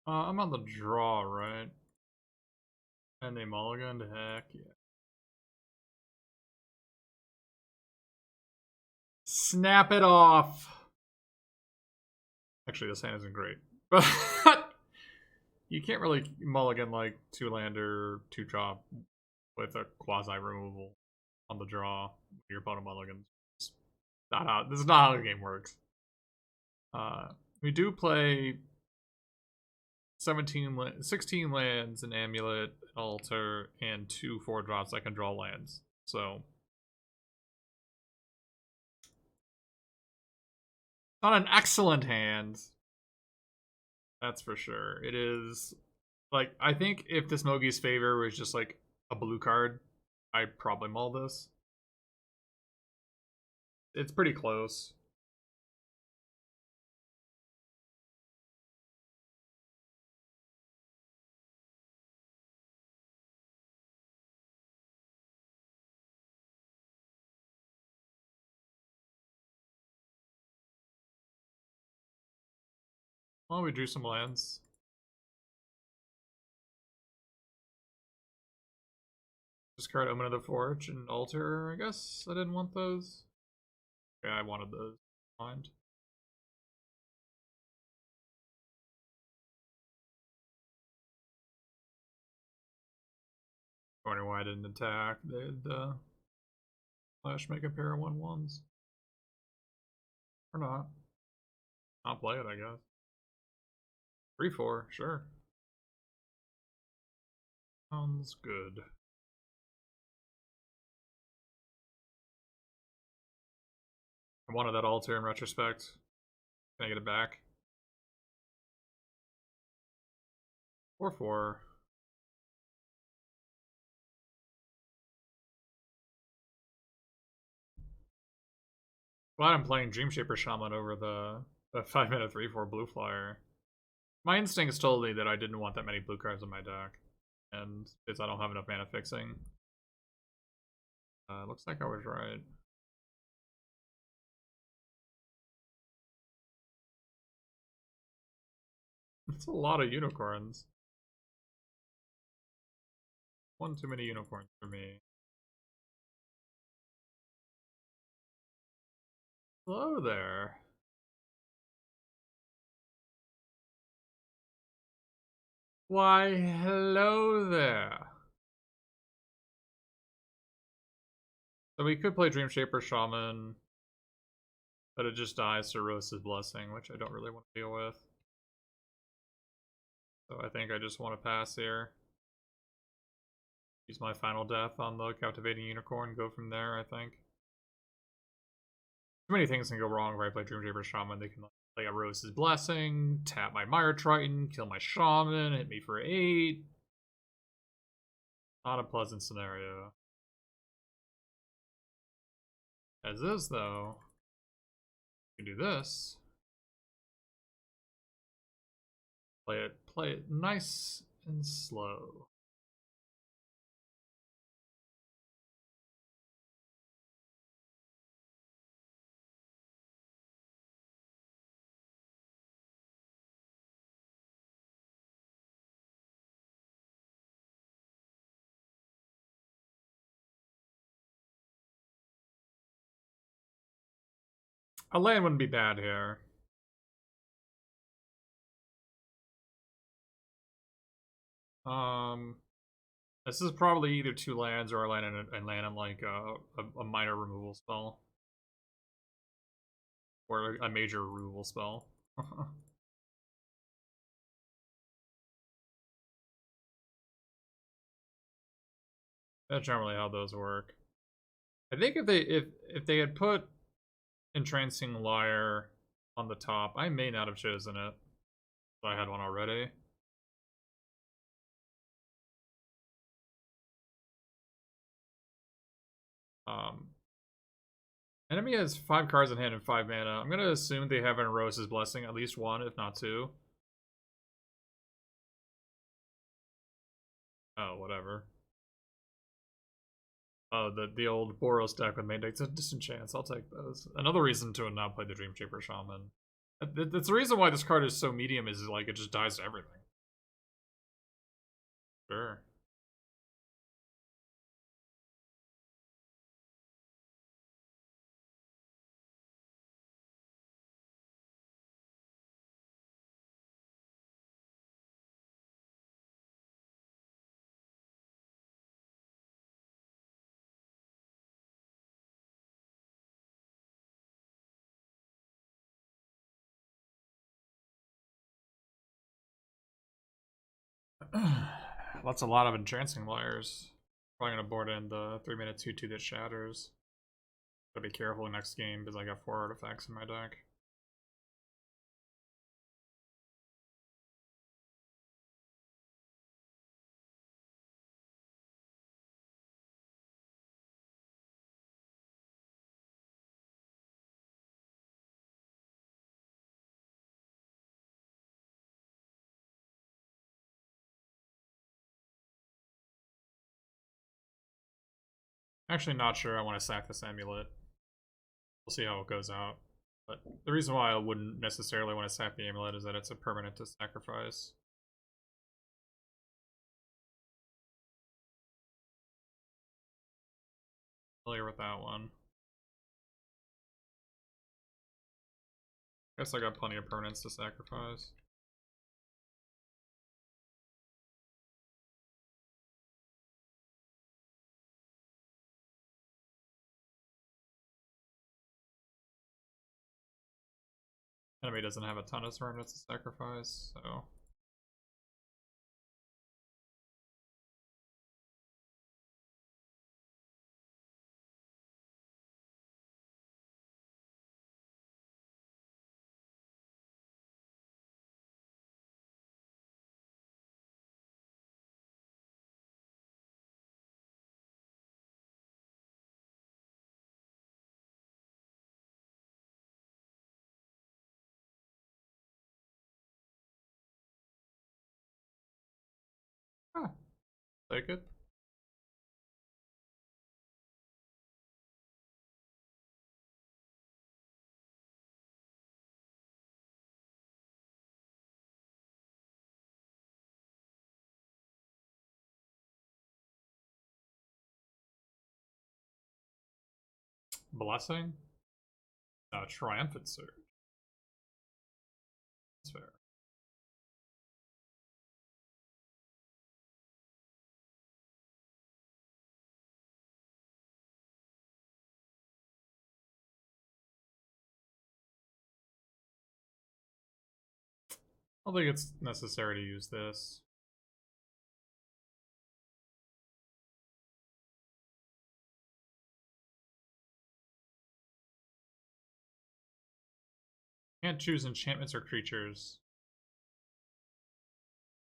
I'm on the draw, right? And they mulliganed, heck yeah. Snap it off! Actually, this hand isn't great. But you can't really mulligan like 2-lander, 2-drop with a quasi-removal on the draw. Your opponent mulligans. This is not how the game works. We do play 16 lands, an amulet, an altar, and 2 4-drops that can draw lands. So not an excellent hand. That's for sure. It is like I think if this Mogi's Favor was just like a blue card, I'd probably mull this. It's pretty close. Well, we drew some lands. Discard Omen of the Forge and Altar, I guess. I didn't want those. Yeah, I wanted those. Mind. Wondering why I didn't attack. They had Flash make a pair of 1/1s. Or not. I'll play it, I guess. 3/4, sure. Sounds good. I wanted that altar in retrospect. Can I get it back? 4/4. Glad I'm playing Dreamshaper Shaman over the 5-minute 3/4 blue flyer. My instincts told me that I didn't want that many blue cards in my deck. And because I don't have enough mana fixing. Looks like I was right. It's a lot of unicorns. One too many unicorns for me. Hello there. Why, hello there. So we could play Dreamshaper Shaman, but it just dies to Rose's Blessing, which I don't really want to deal with. So I think I just want to pass here. Use my final death on the Captivating Unicorn, go from there, I think. Too many things can go wrong if I play Dreamshaper Shaman. They can play a Rose's Blessing, tap my Mire Triton, kill my Shaman, hit me for 8. Not a pleasant scenario. As is, though, you can do this. Play it nice and slow. A land wouldn't be bad here. This is probably either 2 lands or a land and land in like a minor removal spell. Or a major removal spell. That's generally how those work. I think if they had put Entrancing Lyre on the top, I may not have chosen it. But I had one already. Enemy has 5 cards in hand and 5 mana. I'm gonna assume they have an Rose's Blessing, at least 1, if not 2. Oh, whatever. Oh, the old Boros deck with main decks of Disenchants. I'll take those. Another reason to not play the Dreamshaper Shaman. That's the reason why this card is so medium, is like it just dies to everything. Sure. That's a lot of entrancing layers. Probably gonna board in the 3-minute 2/2 that shatters. Gotta be careful next game because I got 4 artifacts in my deck. Actually, not sure I want to sack this amulet. We'll see how it goes out. But the reason why I wouldn't necessarily want to sack the amulet is that it's a permanent to sacrifice. Familiar with that one. Guess I got plenty of permanents to sacrifice. Enemy doesn't have a ton of permanents to sacrifice, so take it. Blessing? Triumphant Surge. That's fair. I don't think it's necessary to use this. Can't choose enchantments or creatures.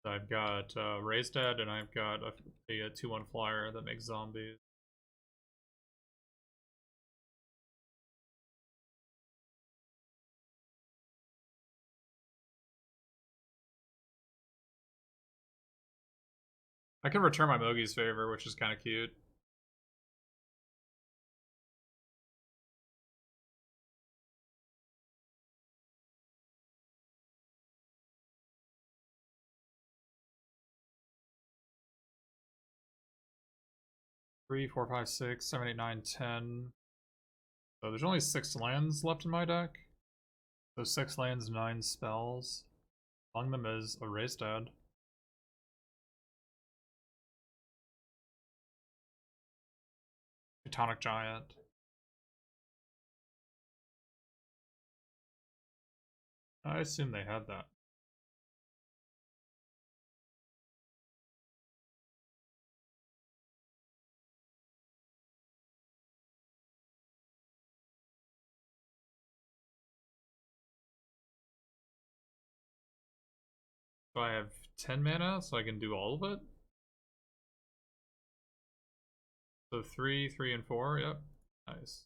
I've got Raised Dead, and I've got a 2/1 flyer that makes zombies. I can return my Mogi's Favor, which is kind of cute. Three, four, five, six, 7, 8, 9, 10. So there's only 6 lands left in my deck. So 6 lands, 9 spells. Among them is a Raised Dead. Tectonic Giant. I assume they had that. So I have 10 mana, so I can do all of it. So 3, 3, and 4, yep. Nice.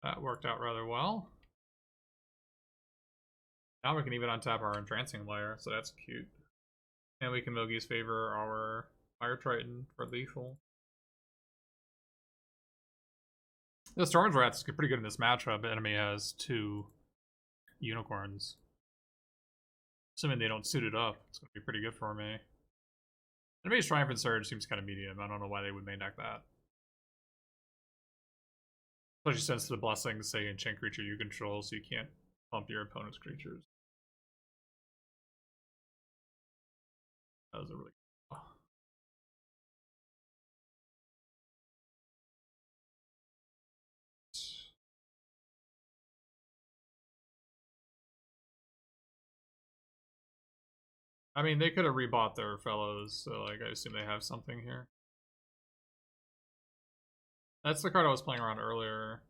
That worked out rather well. Now we can even untap our Entrancing Lair, so that's cute. And we can Mogi's favor our Fire Triton for lethal. The Storm's Wrath is pretty good in this matchup. The enemy has 2 unicorns. Assuming they don't suit it up, it's going to be pretty good for me. Enemy's Triumphant Surge seems kind of medium. I don't know why they would main deck that. Especially since the blessings say enchant creature you control, so you can't pump your opponent's creatures. That was a really good. I mean, they could have rebought their fellows, so like I assume they have something here. That's the card I was playing around earlier.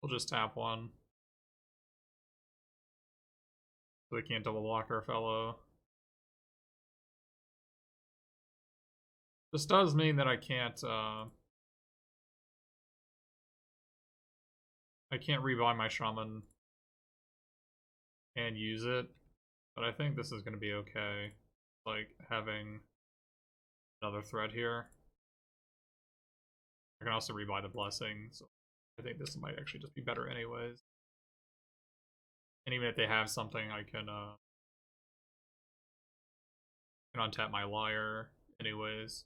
We'll just tap 1. So they can't double block our fellow. This does mean that I can't rebuy my Shaman and use it, but I think this is going to be okay. Like having another threat here. I can also rebuy the blessing, so I think this might actually just be better anyways. And even if they have something, I can untap my Lyre anyways.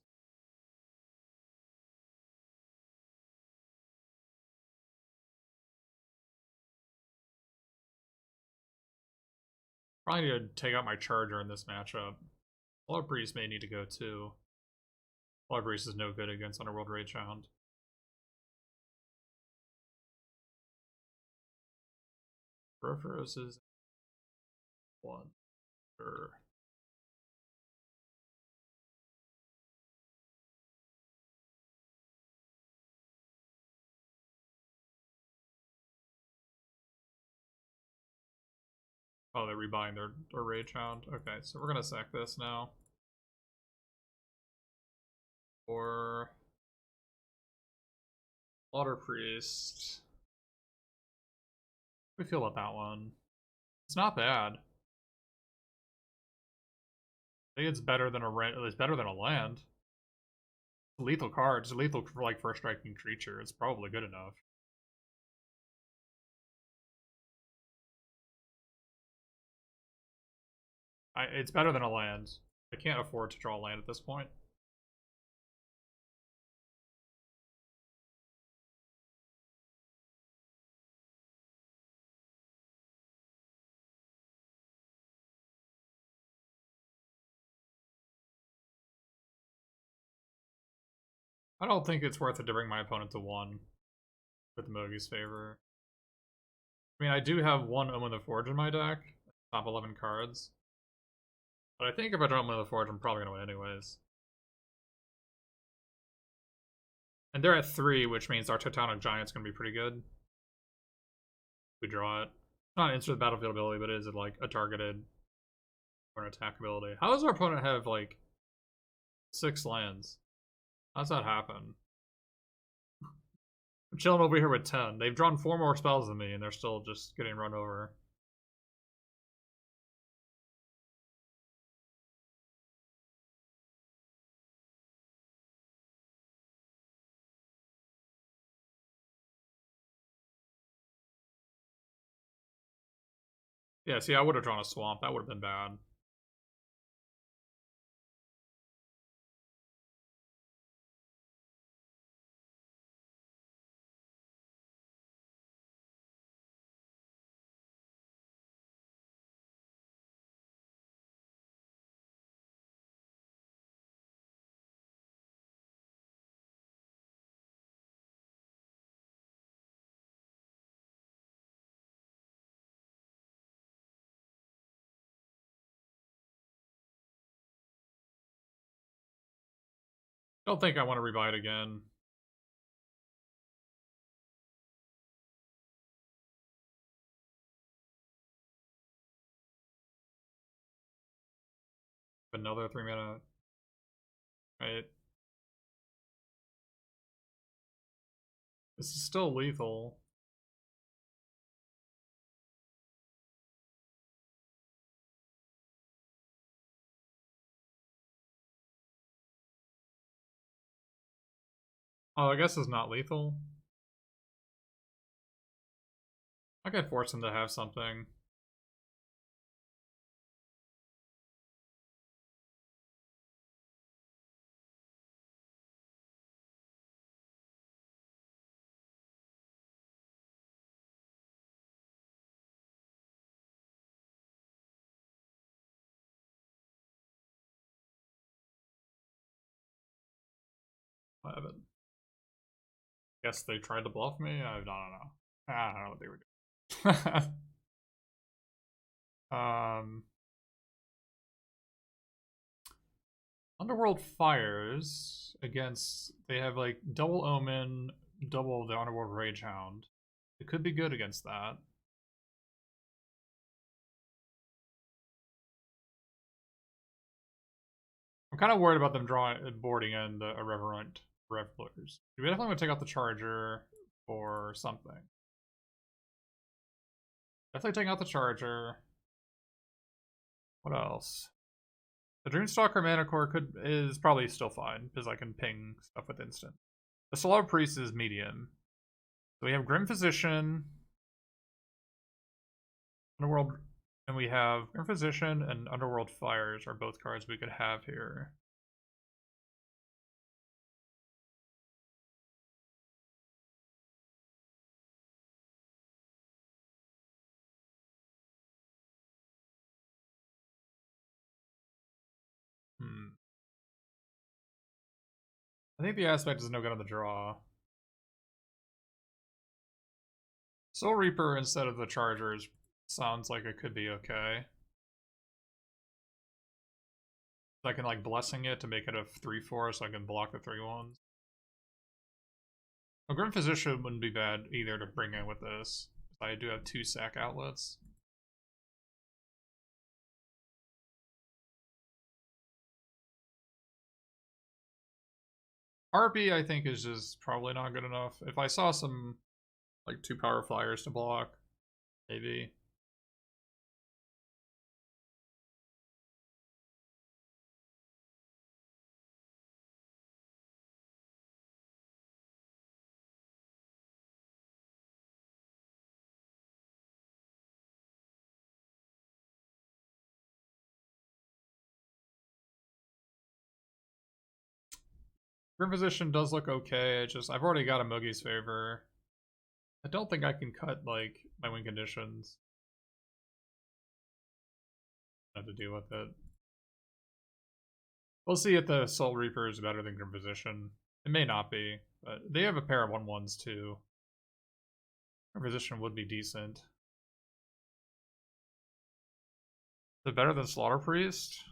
Probably need to take out my Charger in this matchup. Blood Priest may need to go too. Blood Priest is no good against Underworld Rage Hound. Theros is 1. Sure. Oh, they're rebuying their Rage Hound. Okay, so we're gonna sack this now. Or Water Priest. How do we feel about that one? It's not bad. I think it's better than it's better than a land. It's a lethal card. It's a lethal for like first striking creature. It's probably good enough. It's better than a land. I can't afford to draw a land at this point. I don't think it's worth it to bring my opponent to 1 with the Mogi's favor. I mean, I do have 1 Omen of the Forge in my deck, top 11 cards. But I think if I draw Omen of the Forge, I'm probably going to win anyways. And they're at 3, which means our Titanic Giant's going to be pretty good. We draw it. It's not an instant battlefield ability, but it is like a targeted or an attack ability. How does our opponent have like 6 lands? How's that happen? I'm chilling over here with 10. They've drawn 4 more spells than me, and they're still just getting run over. Yeah, see, I would have drawn a Swamp. That would have been bad. Don't think I want to rebuy it again. Another 3 mana. Right. This is still lethal. Oh, I guess it's not lethal. I could force him to have something. I haven't. Guess they tried to bluff me? I don't know. I don't know what they were doing. Underworld Fires against, they have like double Omen, double the Underworld Rage Hound. It could be good against that. I'm kind of worried about them boarding in the Irreverent Revelers. We definitely want to take out the Charger or something. Definitely taking out the Charger. What else? The Dreamstalker Mana Core is probably still fine because I can ping stuff with instant. The Solar Priest is medium. So we have Grim Physician, Underworld, and we have Grim Physician and Underworld Fires are both cards we could have here. I think the aspect is no good on the draw. Soul Reaper instead of the Chargers sounds like it could be okay. I can like Blessing it to make it a 3/4 so I can block the 3/1s. A Grim Physician wouldn't be bad either to bring in with this. I do have 2 sack outlets. RP I think is just probably not good enough. If I saw some like 2 power flyers to block, maybe. Grim Physician does look okay. I've already got a Mugi's Favor. I don't think I can cut like my win conditions. I have to deal with it. We'll see if the Soul Reaper is better than Grim Physician. It may not be, but they have a pair of 1/1s too. Grim Physician would be decent. Is it better than Slaughter Priest?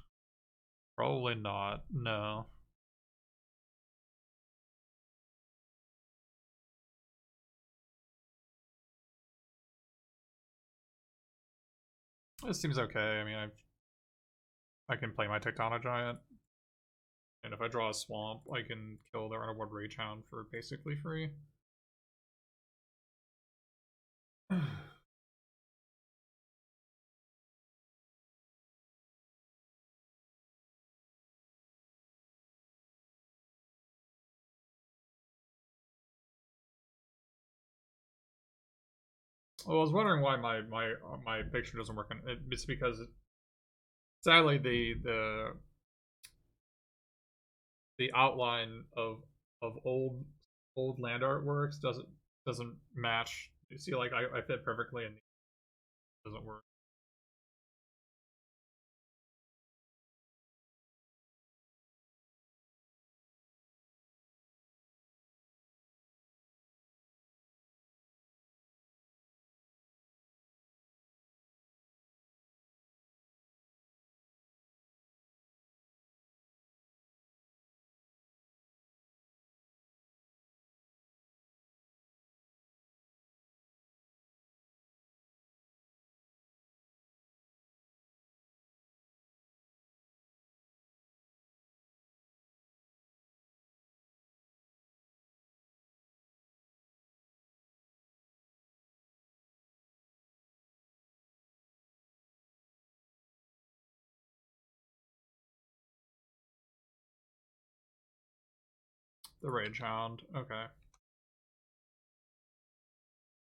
Probably not. No. This seems okay. I mean, I can play my Tectonic Giant. And if I draw a Swamp, I can kill their Underworld Rage Hound for basically free. Well, I was wondering why my picture doesn't work. It's because sadly the outline of old land artworks doesn't match. You see, like I fit perfectly and it doesn't work. the Rage Hound. Okay.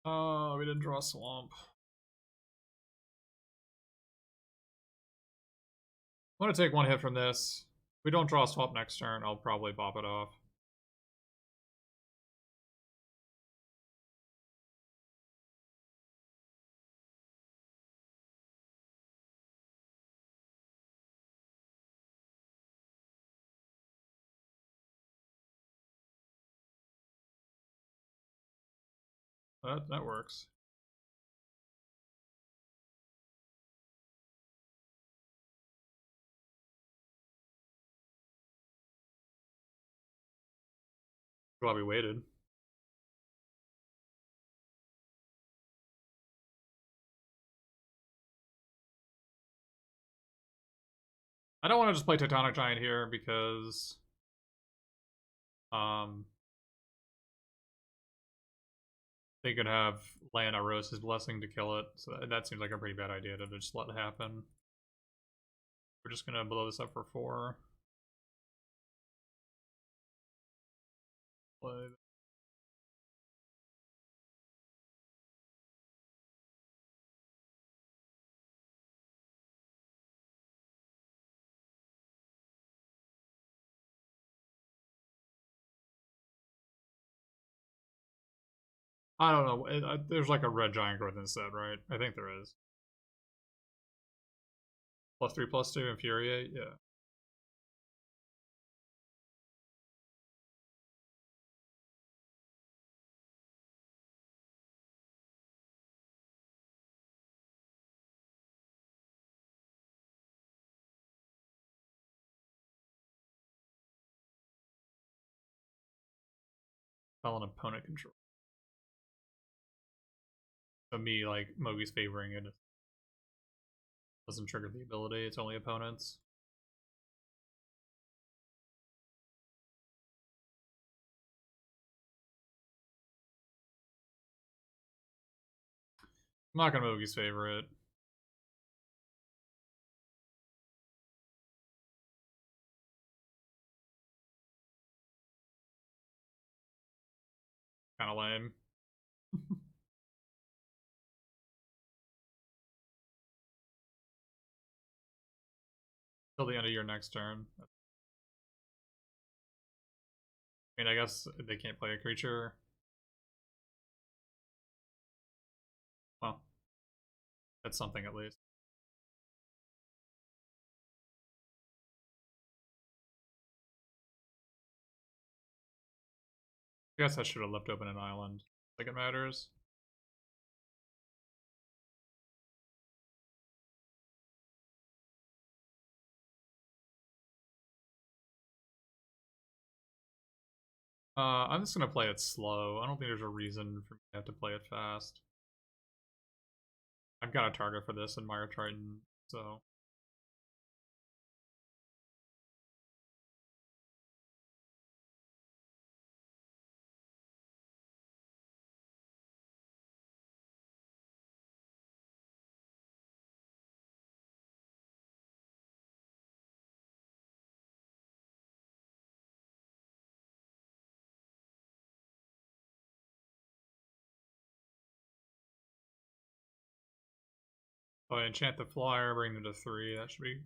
We didn't draw a swamp. I'm gonna take one hit from this. If we don't draw a swamp next turn, I'll probably bop it off. That works. Glad we waited. I don't want to just play Titanic Giant here because they could have Lana Rose's blessing to kill it, so that seems like a pretty bad idea to just let it happen. We're just gonna blow this up for 4. Play. I don't know. There's like a red giant growth instead, right? I think there is. +3/+2, infuriate, yeah. Spell an opponent control. So me, like, Mogi's favoring it doesn't trigger the ability, it's only opponents. I'm not gonna Mogi's favorite. Kinda lame. Till the end of your next turn. I mean, I guess they can't play a creature. Well, that's something at least. I guess I should have left open an island. Like it matters. I'm just gonna play it slow. I don't think there's a reason for me to have to play it fast. I've got a target for this in Mire Triton, so if I enchant the flyer, bring them to 3, that should be.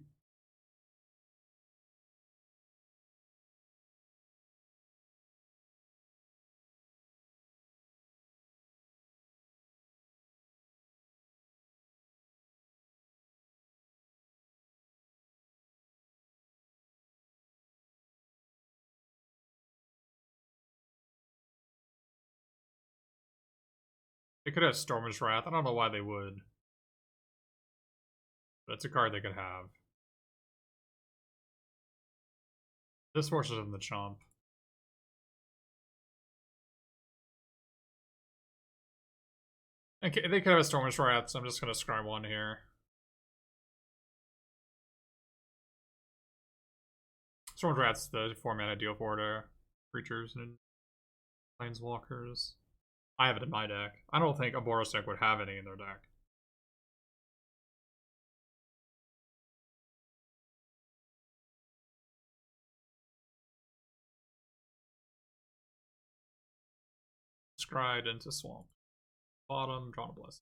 They could have Stormer's Wrath. I don't know why they would. But it's a card they could have. This forces them to chomp. Okay, they could have a Stormer's Wrath, so I'm just gonna scry 1 here. Stormer's Wrath's the 4-mana deal 4 to creatures and planeswalkers. I have it in my deck. I don't think a Boros deck would have any in their deck. Scryed into swamp. Bottom, drawn a blessing.